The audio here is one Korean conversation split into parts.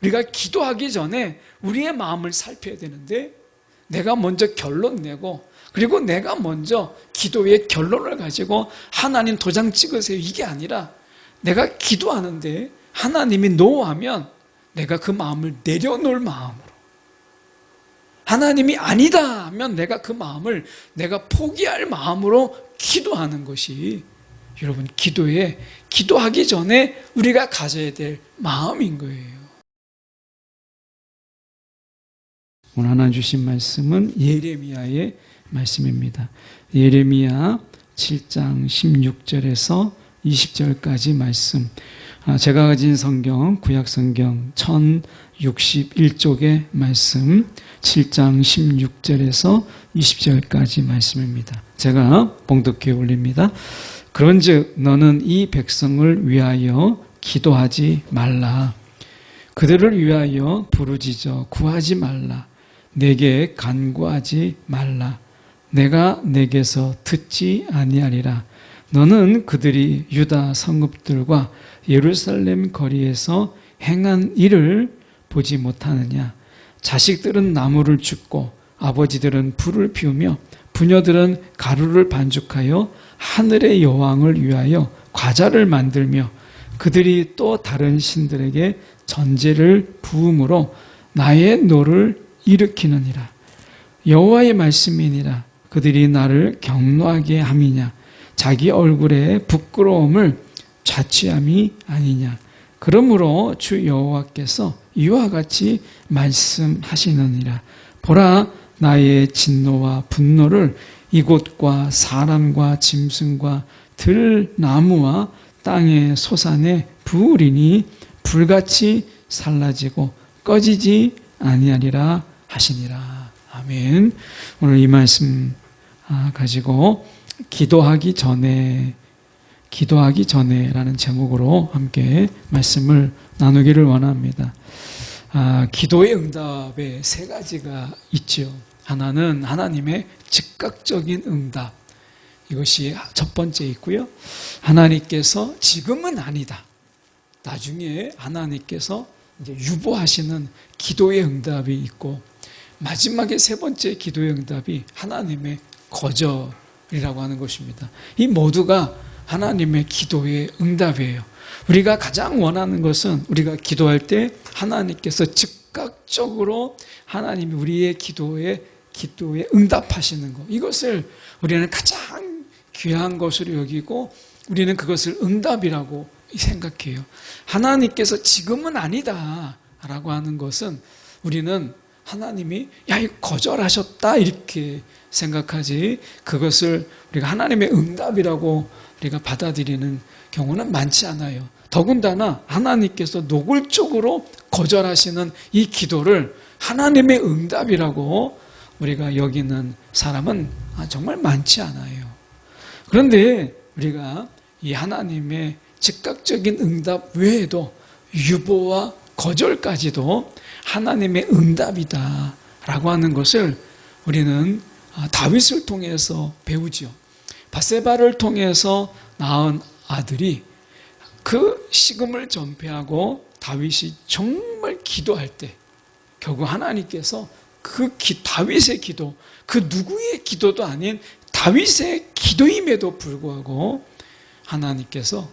우리가 기도하기 전에 우리의 마음을 살펴야 되는데 내가 먼저 결론 내고 그리고 내가 먼저 기도의 결론을 가지고 하나님 도장 찍으세요 이게 아니라 내가 기도하는데 하나님이 노하면 내가 그 마음을 내려놓을 마음으로 하나님이 아니다 하면 내가 그 마음을 내가 포기할 마음으로 기도하는 것이 여러분 기도하기 전에 우리가 가져야 될 마음인 거예요. 오늘 하나 주신 말씀은 예레미야의 말씀입니다. 예레미야 7장 16절에서 20절까지 말씀. 제가 가진 성경, 구약성경 1061쪽의 말씀 7장 16절에서 20절까지 말씀입니다. 제가 봉독해 올립니다. 그런즉 너는 이 백성을 위하여 기도하지 말라. 그들을 위하여 부르짖어 구하지 말라. 내게 간구하지 말라. 내가 내게서 듣지 아니하리라. 너는 그들이 유다 성읍들과 예루살렘 거리에서 행한 일을 보지 못하느냐. 자식들은 나무를 줍고 아버지들은 불을 피우며 부녀들은 가루를 반죽하여 하늘의 여왕을 위하여 과자를 만들며 그들이 또 다른 신들에게 전제를 부음으로 나의 노를 일으키느니라. 여호와의 말씀이니라. 그들이 나를 경노하게 함이냐. 자기 얼굴에 부끄러움을 자취함이 아니냐. 그러므로 주 여호와께서 이와 같이 말씀하시느니라. 보라, 나의 진노와 분노를 이곳과 사람과 짐승과 들나무와 땅의 소산에 부으리니 불같이 살라지고 꺼지지 아니하리라 하시니라. 아멘. 오늘 이 말씀 가지고 기도하기 전에라는 제목으로 함께 말씀을 나누기를 원합니다. 기도의 응답에 세 가지가 있죠. 하나는 하나님의 즉각적인 응답, 이것이 첫 번째 있고요. 하나님께서 지금은 아니다, 나중에 하나님께서 이제 유보하시는 기도의 응답이 있고, 마지막에 세 번째 기도의 응답이 하나님의 거절이라고 하는 것입니다. 이 모두가 하나님의 기도의 응답이에요. 우리가 가장 원하는 것은 우리가 기도할 때 하나님께서 즉각적으로 하나님이 우리의 기도에 응답하시는 것, 이것을 우리는 가장 귀한 것으로 여기고 우리는 그것을 응답이라고 생각해요. 하나님께서 지금은 아니다 라고 하는 것은 우리는 하나님이 이거 거절하셨다 이렇게 생각하지, 그것을 우리가 하나님의 응답이라고 우리가 받아들이는 경우는 많지 않아요. 더군다나 하나님께서 노골적으로 거절하시는 이 기도를 하나님의 응답이라고 우리가 여기는 사람은 정말 많지 않아요. 그런데 우리가 이 하나님의 즉각적인 응답 외에도 유보와 거절까지도 하나님의 응답이다 라고 하는 것을 우리는 다윗을 통해서 배우죠. 밧세바를 통해서 낳은 아들이 그 식음을 전폐하고 다윗이 정말 기도할 때 결국 하나님께서 다윗의 기도, 그 누구의 기도도 아닌 다윗의 기도임에도 불구하고 하나님께서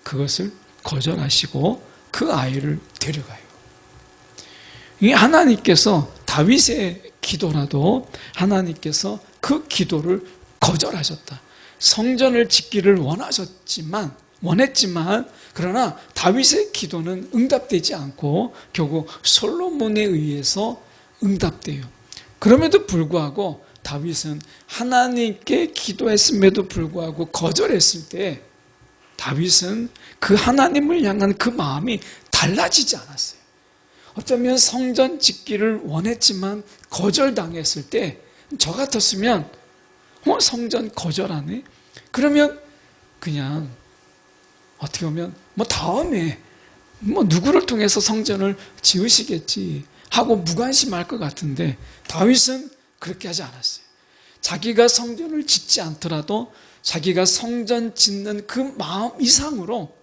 그것을 거절하시고 그 아이를 데려가요. 이 하나님께서 다윗의 기도라도 하나님께서 그 기도를 거절하셨다. 성전을 짓기를 원했지만 그러나 다윗의 기도는 응답되지 않고 결국 솔로몬에 의해서 응답돼요. 그럼에도 불구하고 다윗은 하나님께 기도했음에도 불구하고 거절했을 때 다윗은 그 하나님을 향한 그 마음이 달라지지 않았어요. 어쩌면 성전 짓기를 원했지만 거절당했을 때 저 같았으면 성전 거절하네? 그러면 그냥 어떻게 보면 다음에 누구를 통해서 성전을 지으시겠지 하고 무관심할 것 같은데 다윗은 그렇게 하지 않았어요. 자기가 성전을 짓지 않더라도 자기가 성전 짓는 그 마음 이상으로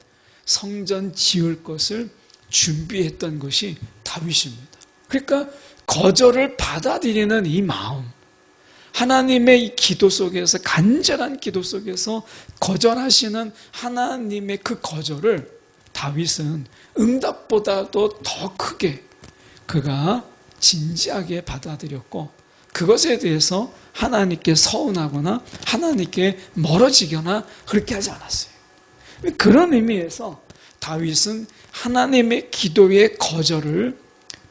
성전 지을 것을 준비했던 것이 다윗입니다. 그러니까 거절을 받아들이는 이 마음, 하나님의 이 기도 속에서, 간절한 기도 속에서 거절하시는 하나님의 그 거절을 다윗은 응답보다도 더 크게 그가 진지하게 받아들였고, 그것에 대해서 하나님께 서운하거나 하나님께 멀어지거나 그렇게 하지 않았어요. 그런 의미에서 다윗은 하나님의 기도의 거절을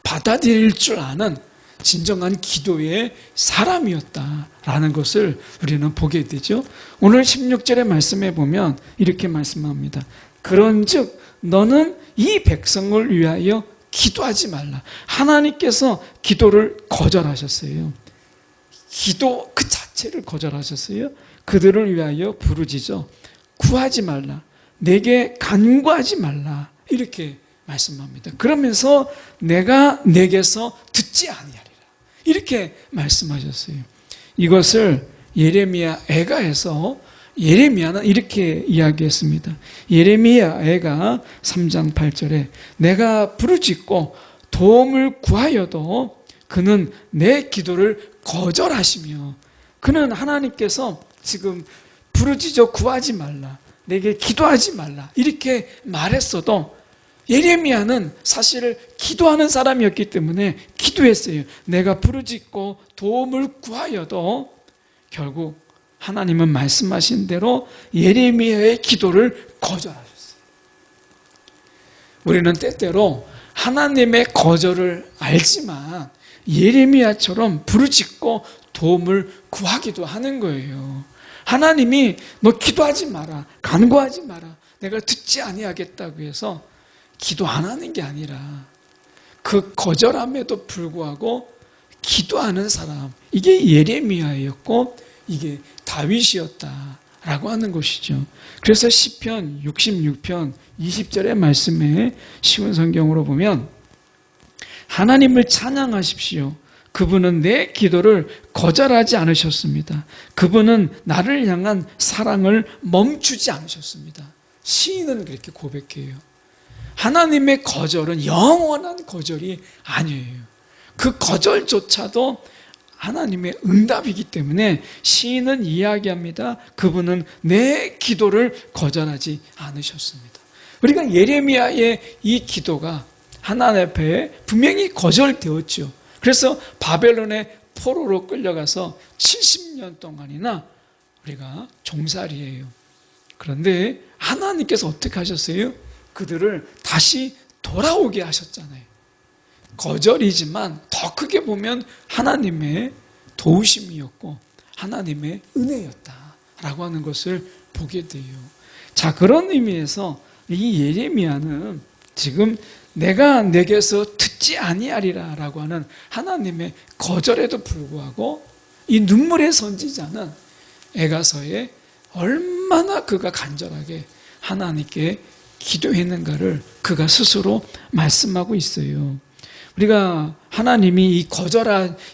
받아들일 줄 아는 진정한 기도의 사람이었다라는 것을 우리는 보게 되죠. 오늘 16절의 말씀에 보면 이렇게 말씀합니다. 그런즉 너는 이 백성을 위하여 기도하지 말라. 하나님께서 기도를 거절하셨어요. 기도 그 자체를 거절하셨어요. 그들을 위하여 부르짖어 구하지 말라. 내게 간구하지 말라. 이렇게 말씀합니다. 그러면서 내가 내게서 듣지 아니하리라. 이렇게 말씀하셨어요. 이것을 예레미야 애가에서 예레미야는 이렇게 이야기했습니다. 예레미야 애가 3장 8절에 내가 부르짖고 도움을 구하여도 그는 내 기도를 거절하시며, 그는 하나님께서 지금 부르짖어 구하지 말라, 내게 기도하지 말라 이렇게 말했어도 예레미야는 사실 기도하는 사람이었기 때문에 기도했어요. 내가 부르짖고 도움을 구하여도 결국 하나님은 말씀하신 대로 예레미야의 기도를 거절하셨어요. 우리는 때때로 하나님의 거절을 알지만 예레미야처럼 부르짖고 도움을 구하기도 하는 거예요. 하나님이 너 기도하지 마라, 간구하지 마라, 내가 듣지 아니하겠다고 해서 기도 안 하는 게 아니라 그 거절함에도 불구하고 기도하는 사람, 이게 예레미야였고 이게 다윗이었다라고 하는 것이죠. 그래서 시편 66편 20절의 말씀에 쉬운 성경으로 보면 하나님을 찬양하십시오. 그분은 내 기도를 거절하지 않으셨습니다. 그분은 나를 향한 사랑을 멈추지 않으셨습니다. 시인은 그렇게 고백해요. 하나님의 거절은 영원한 거절이 아니에요. 그 거절조차도 하나님의 응답이기 때문에 시인은 이야기합니다. 그분은 내 기도를 거절하지 않으셨습니다. 우리가 예레미야의 이 기도가 하나님 앞에 분명히 거절되었죠. 그래서 바벨론의 포로로 끌려가서 70년 동안이나 우리가 종살이에요. 그런데 하나님께서 어떻게 하셨어요? 그들을 다시 돌아오게 하셨잖아요. 거절이지만 더 크게 보면 하나님의 도우심이었고 하나님의 은혜였다라고 하는 것을 보게 돼요. 자, 그런 의미에서 이 예레미야는 지금 내가 내게서 듣지 아니하리라라고 하는 하나님의 거절에도 불구하고 이 눈물의 선지자는 애가서에 얼마나 그가 간절하게 하나님께 기도했는가를 그가 스스로 말씀하고 있어요. 우리가 하나님이 이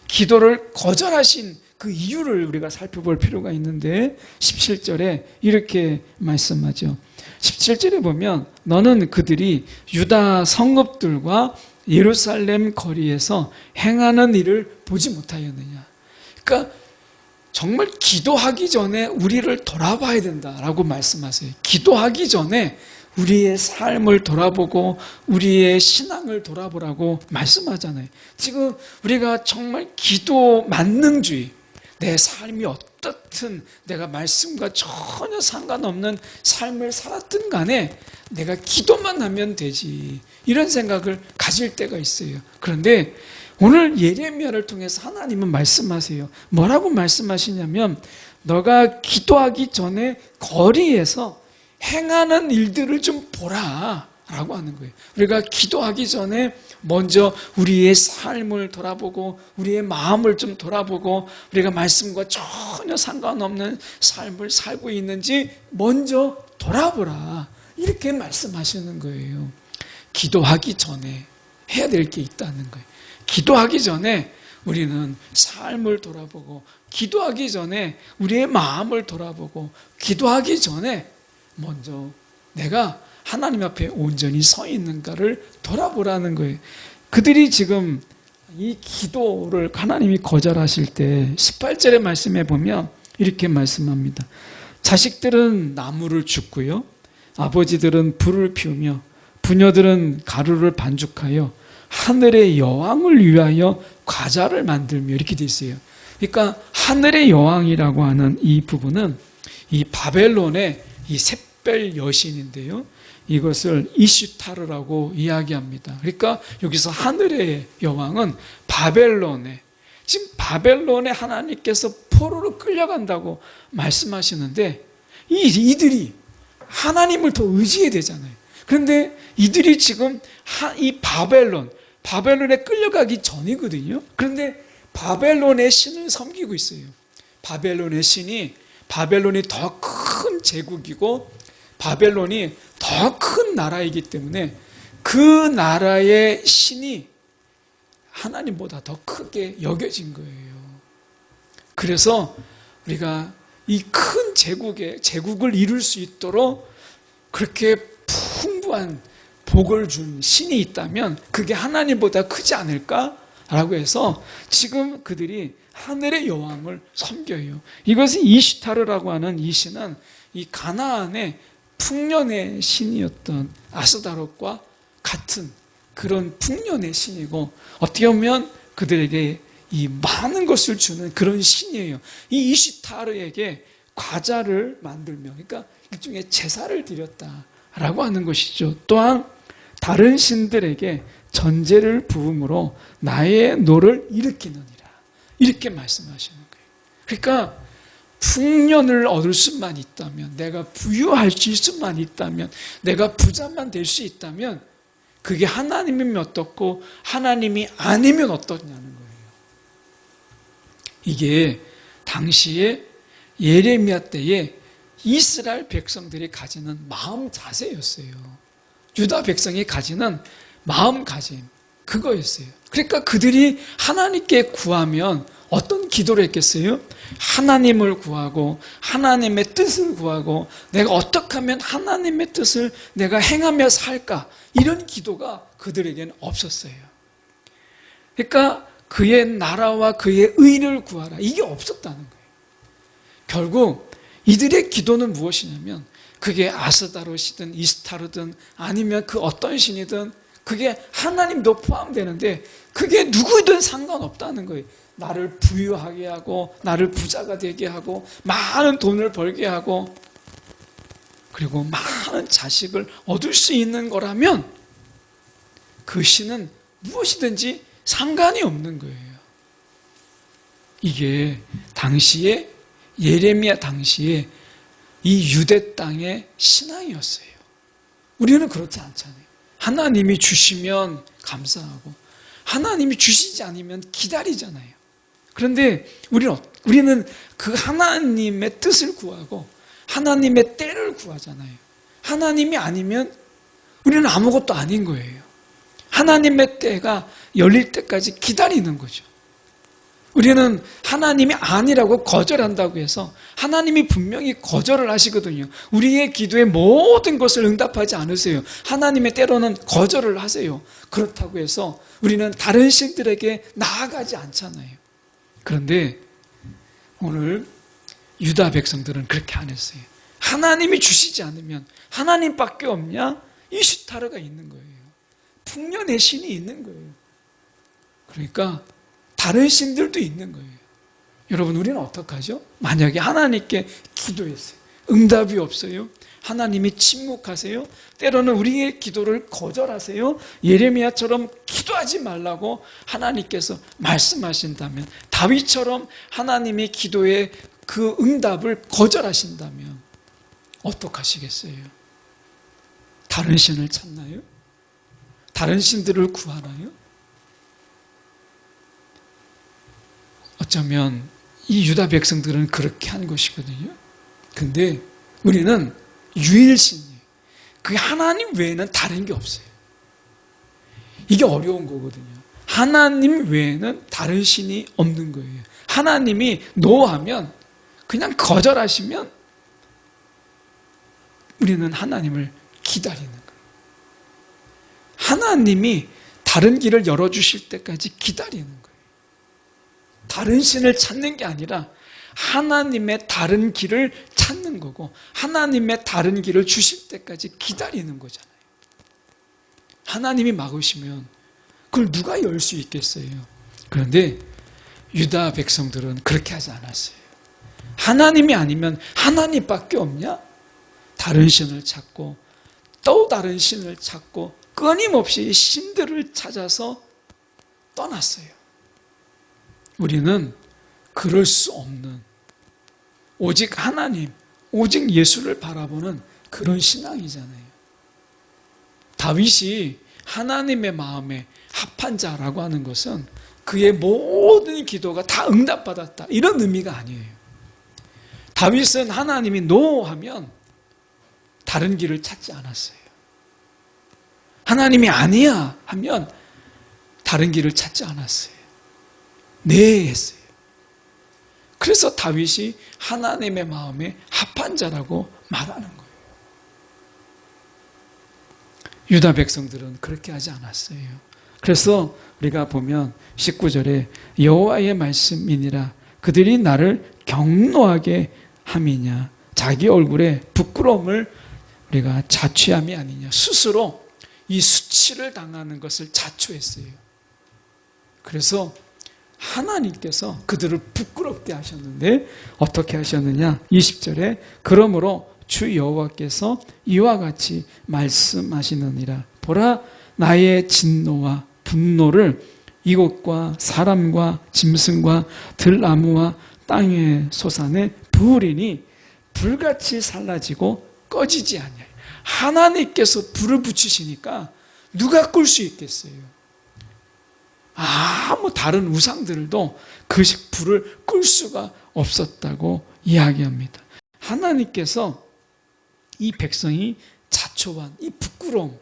기도를 거절하신 그 이유를 우리가 살펴볼 필요가 있는데 17절에 이렇게 말씀하죠. 17절에 보면 너는 그들이 유다 성읍들과 예루살렘 거리에서 행하는 일을 보지 못하였느냐. 그러니까 정말 기도하기 전에 우리를 돌아봐야 된다라고 말씀하세요. 기도하기 전에 우리의 삶을 돌아보고 우리의 신앙을 돌아보라고 말씀하잖아요. 지금 우리가 정말 기도 만능주의, 내 삶이 어떻든 내가 말씀과 전혀 상관없는 삶을 살았든 간에 내가 기도만 하면 되지, 이런 생각을 가질 때가 있어요. 그런데 오늘 예레미야를 통해서 하나님은 말씀하세요. 뭐라고 말씀하시냐면 너가 기도하기 전에 거리에서 행하는 일들을 좀 보라 라고 하는 거예요. 우리가 기도하기 전에 먼저 우리의 삶을 돌아보고 우리의 마음을 좀 돌아보고 우리가 말씀과 전혀 상관없는 삶을 살고 있는지 먼저 돌아보라, 이렇게 말씀하시는 거예요. 기도하기 전에 해야 될 게 있다는 거예요. 기도하기 전에 우리는 삶을 돌아보고 기도하기 전에 우리의 마음을 돌아보고 기도하기 전에 먼저 내가 하나님 앞에 온전히 서 있는가를 돌아보라는 거예요. 그들이 지금 이 기도를 하나님이 거절하실 때 18절의 말씀에 보면 이렇게 말씀합니다. 자식들은 나무를 줍고요, 아버지들은 불을 피우며 부녀들은 가루를 반죽하여 하늘의 여왕을 위하여 과자를 만들며, 이렇게 돼 있어요. 그러니까 하늘의 여왕이라고 하는 이 부분은 이 바벨론의 이 샛별 여신인데요, 이것을 이슈타르라고 이야기합니다. 그러니까 여기서 하늘의 여왕은 바벨론의, 지금 바벨론에 하나님께서 포로로 끌려간다고 말씀하시는데, 이들이 하나님을 더 의지해야 되잖아요. 그런데 이들이 지금 이 바벨론에 끌려가기 전이거든요. 그런데 바벨론의 신을 섬기고 있어요. 바벨론이 더 큰 제국이고 바벨론이 더 큰 나라이기 때문에 그 나라의 신이 하나님보다 더 크게 여겨진 거예요. 그래서 우리가 이 큰 제국을 이룰 수 있도록 그렇게 풍부한 복을 준 신이 있다면 그게 하나님보다 크지 않을까라고 해서 지금 그들이 하늘의 여왕을 섬겨요. 이것은 이슈타르라고 하는 이 신은 이 가나안의 풍년의 신이었던 아스다롯과 같은 그런 풍년의 신이고, 어떻게 보면 그들에게 이 많은 것을 주는 그런 신이에요. 이 이슈타르에게 과자를 만들며, 그러니까 일종의 제사를 드렸다라고 하는 것이죠. 또한 다른 신들에게 전제를 부음으로 나의 노를 일으키느니라, 이렇게 말씀하시는 거예요. 그러니까 풍년을 얻을 수만 있다면, 내가 부유할 수만 있다면, 내가 부자만 될 수 있다면 그게 하나님이면 어떻고 하나님이 아니면 어떠냐는 거예요. 이게 당시에 예레미야 때에 이스라엘 백성들이 가지는 마음 자세였어요. 유다 백성이 가지는 마음가짐, 그거였어요. 그러니까 그들이 하나님께 구하면 어떤 기도를 했겠어요? 하나님을 구하고 하나님의 뜻을 구하고 내가 어떻게 하면 하나님의 뜻을 내가 행하며 살까, 이런 기도가 그들에게는 없었어요. 그러니까 그의 나라와 그의 의를 구하라, 이게 없었다는 거예요. 결국 이들의 기도는 무엇이냐면, 그게 아스다롯이든 이스타르든 아니면 그 어떤 신이든 그게 하나님도 포함되는데 그게 누구든 상관없다는 거예요. 나를 부유하게 하고 나를 부자가 되게 하고 많은 돈을 벌게 하고 그리고 많은 자식을 얻을 수 있는 거라면 그 신은 무엇이든지 상관이 없는 거예요. 이게 당시에 예레미야 당시에 이 유대 땅의 신앙이었어요. 우리는 그렇지 않잖아요. 하나님이 주시면 감사하고 하나님이 주시지 않으면 기다리잖아요. 그런데 우리는 그 하나님의 뜻을 구하고 하나님의 때를 구하잖아요. 하나님이 아니면 우리는 아무것도 아닌 거예요. 하나님의 때가 열릴 때까지 기다리는 거죠. 우리는 하나님이 아니라고 거절한다고 해서 하나님이 분명히 거절을 하시거든요. 우리의 기도에 모든 것을 응답하지 않으세요. 하나님의 때로는 거절을 하세요. 그렇다고 해서 우리는 다른 신들에게 나아가지 않잖아요. 그런데 오늘 유다 백성들은 그렇게 안 했어요. 하나님이 주시지 않으면 하나님밖에 없냐? 이슈타르가 있는 거예요. 풍년의 신이 있는 거예요. 그러니까 다른 신들도 있는 거예요. 여러분, 우리는 어떡하죠? 만약에 하나님께 기도했어요. 응답이 없어요. 하나님이 침묵하세요. 때로는 우리의 기도를 거절하세요. 예레미야처럼 기도하지 말라고 하나님께서 말씀하신다면, 다윗처럼 하나님의 기도에 그 응답을 거절하신다면 어떡하시겠어요? 다른 신을 찾나요? 다른 신들을 구하나요? 어쩌면 이 유다 백성들은 그렇게 한 것이거든요. 근데 우리는 유일신이에요. 그 하나님 외에는 다른 게 없어요. 이게 어려운 거거든요. 하나님 외에는 다른 신이 없는 거예요. 하나님이 노하면, 그냥 거절하시면 우리는 하나님을 기다리는 거예요. 하나님이 다른 길을 열어주실 때까지 기다리는 거예요. 다른 신을 찾는 게 아니라 하나님의 다른 길을 찾는 거고 하나님의 다른 길을 주실 때까지 기다리는 거잖아요. 하나님이 막으시면 그걸 누가 열 수 있겠어요? 그런데 유다 백성들은 그렇게 하지 않았어요. 하나님이 아니면 하나님밖에 없냐? 다른 신을 찾고 또 다른 신을 찾고 끊임없이 신들을 찾아서 떠났어요. 우리는 그럴 수 없는 오직 하나님, 오직 예수를 바라보는 그런 신앙이잖아요. 다윗이 하나님의 마음에 합한 자라고 하는 것은 그의 모든 기도가 다 응답받았다 이런 의미가 아니에요. 다윗은 하나님이 노하면 다른 길을 찾지 않았어요. 하나님이 아니야 하면 다른 길을 찾지 않았어요. 네 했어요. 그래서 다윗이 하나님의 마음에 합한 자라고 말하는 거예요. 유다 백성들은 그렇게 하지 않았어요. 그래서 우리가 보면 19절에 여호와의 말씀이니라 그들이 나를 경노하게 함이냐 자기 얼굴에 부끄러움을 우리가 자취함이 아니냐 스스로 이 수치를 당하는 것을 자초했어요. 그래서 하나님께서 그들을 부끄럽게 하셨는데 어떻게 하셨느냐 20절에 그러므로 주 여호와께서 이와 같이 말씀하시느니라 보라 나의 진노와 분노를 이곳과 사람과 짐승과 들나무와 땅의 소산에 부으리니 불같이 살라지고 꺼지지 않냐. 하나님께서 불을 붙이시니까 누가 끌 수 있겠어요? 아무 다른 우상들도 그 불을 끌 수가 없었다고 이야기합니다. 하나님께서 이 백성이 자초한 이 부끄러움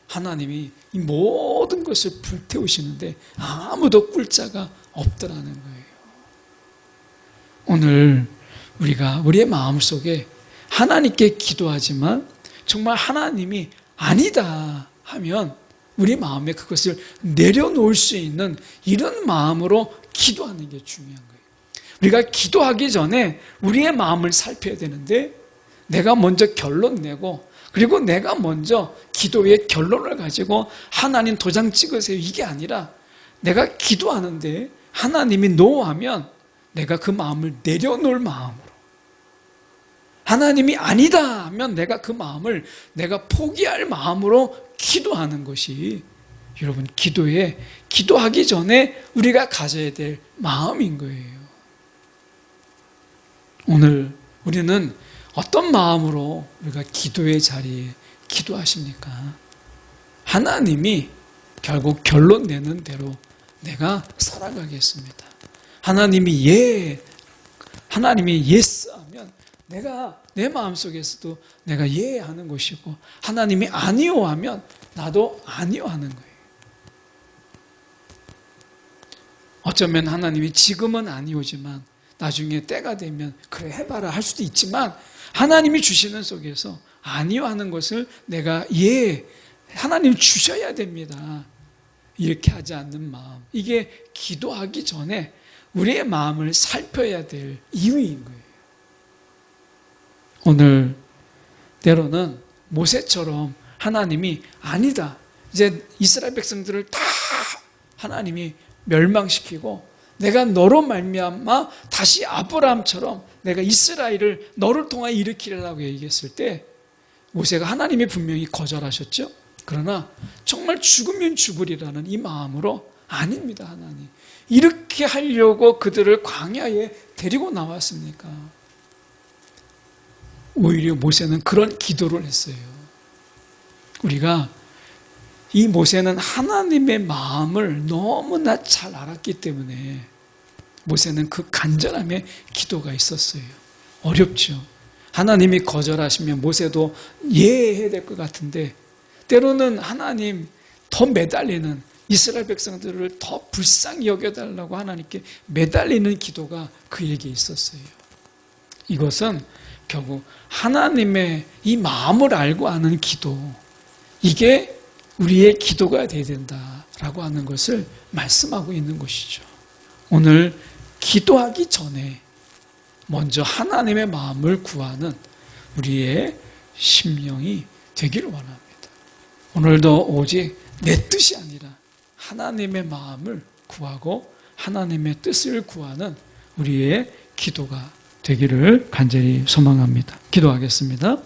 하나님이 이 모든 것을 불태우시는데 아무도 꿀 자가 없더라는 거예요. 오늘 우리가 우리의 마음속에 하나님께 기도하지만 정말 하나님이 아니다 하면 우리 마음에 그것을 내려놓을 수 있는 이런 마음으로 기도하는 게 중요한 거예요. 우리가 기도하기 전에 우리의 마음을 살펴야 되는데 내가 먼저 결론 내고 그리고 내가 먼저 기도의 결론을 가지고 하나님 도장 찍으세요 이게 아니라 내가 기도하는데 하나님이 노하면 내가 그 마음을 내려놓을 마음으로 하나님이 아니다 하면 내가 그 마음을 내가 포기할 마음으로 기도하는 것이 여러분 기도하기 전에 우리가 가져야 될 마음인 거예요. 오늘 우리는 어떤 마음으로 우리가 기도의 자리에 기도하십니까? 하나님이 결국 결론 내는 대로 내가 살아가겠습니다. 하나님이 예스 하면 내가 내 마음속에서도 내가 예 하는 것이고 하나님이 아니요 하면 나도 아니요 하는 거예요. 어쩌면 하나님이 지금은 아니오지만 나중에 때가 되면 그래 해봐라 할 수도 있지만 하나님이 주시는 속에서 아니요 하는 것을 내가 하나님 주셔야 됩니다. 이렇게 하지 않는 마음 이게 기도하기 전에 우리의 마음을 살펴야 될 이유인 거예요. 오늘 때로는 모세처럼 하나님이 아니다 이제 이스라엘 백성들을 다 하나님이 멸망시키고 내가 너로 말미암아 다시 아브라함처럼 내가 이스라엘을 너를 통하여 일으키려고 얘기했을 때 모세가 하나님이 분명히 거절하셨죠. 그러나 정말 죽으면 죽으리라는 이 마음으로 아닙니다. 하나님 이렇게 하려고 그들을 광야에 데리고 나왔습니까? 오히려 모세는 그런 기도를 했어요. 우리가 이 모세는 하나님의 마음을 너무나 잘 알았기 때문에 모세는 그 간절함의 기도가 있었어요. 어렵죠. 하나님이 거절하시면 모세도 예해야 될 것 같은데 때로는 하나님 더 매달리는 이스라엘 백성들을 더 불쌍히 여겨달라고 하나님께 매달리는 기도가 그에게 있었어요. 이것은 결국 하나님의 이 마음을 알고 아는 기도 이게 우리의 기도가 되어야 된다 라고 하는 것을 말씀하고 있는 것이죠. 오늘 기도하기 전에 먼저 하나님의 마음을 구하는 우리의 심령이 되기를 원합니다. 오늘도 오직 내 뜻이 아니라 하나님의 마음을 구하고 하나님의 뜻을 구하는 우리의 기도가 되기를 간절히 소망합니다. 기도하겠습니다.